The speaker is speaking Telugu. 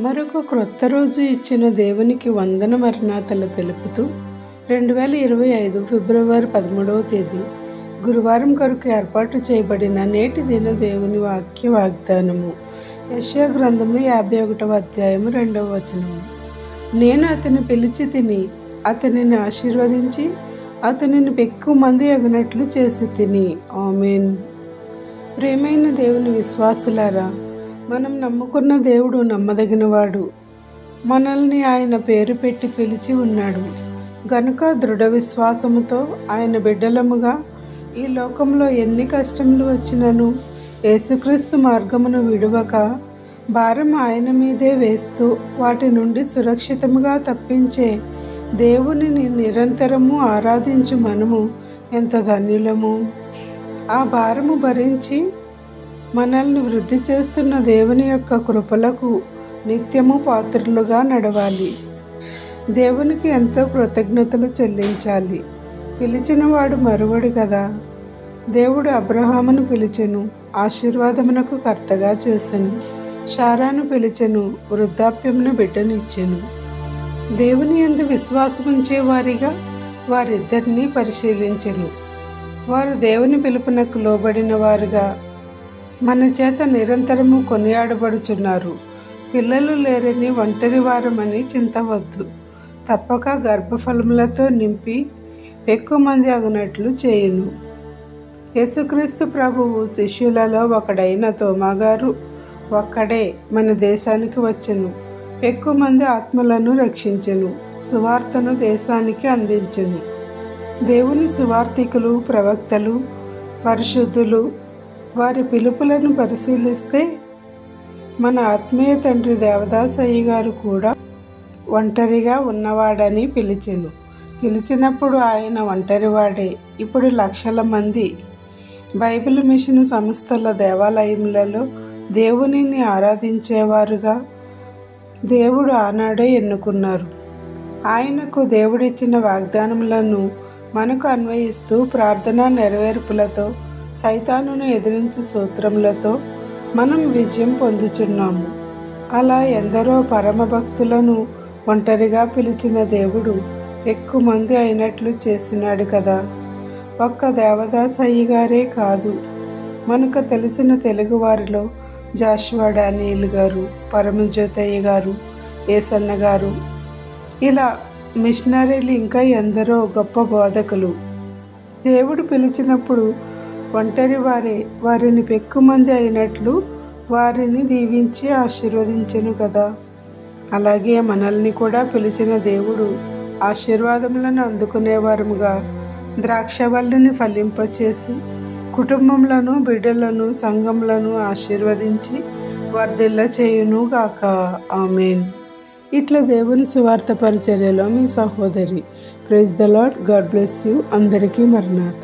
మరొక క్రొత్త రోజు ఇచ్చిన దేవునికి వందన మరణాతలు తెలుపుతూ 2025 ఫిబ్రవరి 13వ తేదీ గురువారం కొరకు ఏర్పాటు చేయబడిన నేటి దిన దేవుని వాక్య వాగ్దానము. యెషయా గ్రంథము 51వ అధ్యాయము 2వ వచనము. నేను అతని పిలిచి తిని అతనిని ఆశీర్వదించి అతనిని ఎక్కువ మంది అగినట్లు చేసి తిని. ఆమేన్. ప్రేమైన దేవుని విశ్వాసులారా, మనం నమ్ముకున్న దేవుడు నమ్మదగినవాడు. మనల్ని ఆయన పేరు పెట్టి పిలిచి ఉన్నాడు గనుక దృఢ విశ్వాసముతో ఆయన బిడ్డలముగా ఈ లోకంలో ఎన్ని కష్టములు వచ్చినను యేసుక్రీస్తు మార్గమును విడువక భారం ఆయన మీదే వేస్తూ వాటి నుండి సురక్షితముగా తప్పించే దేవునిని నిరంతరము ఆరాధించు మనము ఎంత ధన్యులము. ఆ భారము భరించి మనల్ని వృద్ధి చేస్తున్న దేవుని యొక్క కృపలకు నిత్యము పాత్రులుగా నడవాలి. దేవునికి ఎంతో కృతజ్ఞతలు చెల్లించాలి. పిలిచినవాడు మరువడు కదా. దేవుడు అబ్రహామును పిలిచెను, ఆశీర్వాదమునకు కర్తగా చేసెను. శారాను పిలిచెను, వృద్ధాప్యమును బిడ్డనిచ్చెను. దేవుని యందు విశ్వాసముంచే వారిగా వారిద్దరినీ పరిశీలించెను. వారు దేవుని పిలుపునకు లోబడిన వారుగా మన చేత నిరంతరము కొనియాడబడుచున్నారు. పిల్లలు లేరని ఒంటరి వారమని చింతవద్దు. తప్పక గర్భఫలములతో నింపి ఎక్కువ మంది అగునట్లు చేయును. యేసుక్రీస్తు ప్రభువు శిష్యులలో ఒకడైన తోమాగారు ఒక్కడే మన దేశానికి వచ్చెను. ఎక్కువ మంది ఆత్మలను రక్షించెను. సువార్తను దేశానికి అందించెను. దేవుని సువార్తికులు, ప్రవక్తలు, పరిశుద్ధులు వారి పిలుపులను పరిశీలిస్తే మన ఆత్మీయ తండ్రి దేవదాసయ్య గారు కూడా ఒంటరిగా ఉన్నవాడని పిలిచినప్పుడు ఆయన ఒంటరివాడే. ఇప్పుడు లక్షల మంది బైబిల్ మిషన్ సంస్థల దేవాలయములలో దేవునిని ఆరాధించేవారుగా దేవుడు ఆనాడే ఎన్నుకున్నారు. ఆయనకు దేవుడిచ్చిన వాగ్దానములను మనకు అన్వయిస్తూ ప్రార్థనా నెరవేర్పులతో సైతానును ఎదిరించు సూత్రములతో మనం విజయం పొందుచున్నాము. అలా ఎందరో పరమ భక్తులను ఒంటరిగా పిలిచిన దేవుడు ఎక్కువ మంది అయినట్లు చేసినాడు కదా. ఒక్క దేవదాసయ్య గారే కాదు, మనకు తెలిసిన తెలుగు వారిలో జాషువా డానియేల్ గారు, పరమజ్యోతయ్య గారు, ఏసన్న గారు, ఇలా మిషనరీలు ఇంకా ఎందరో గొప్ప బోధకులు. దేవుడు పిలిచినప్పుడు ఒంటరి వారిని ఎక్కువ మంది అయినట్లు వారిని దీవించి ఆశీర్వదించెను కదా. అలాగే మనల్ని కూడా పిలిచిన దేవుడు ఆశీర్వాదములను అందుకునేవారముగా ద్రాక్షవల్లిని ఫలింపచేసి కుటుంబములను, బిడ్డలను, సంఘములను ఆశీర్వదించి వర్ధిల్ల చేయును గాక. ఆమేన్. ఇట్లా దేవుని సువార్త పరిచర్యలో మీ సహోదరి. Praise the lord. God bless you. అందరికీ మరణాత.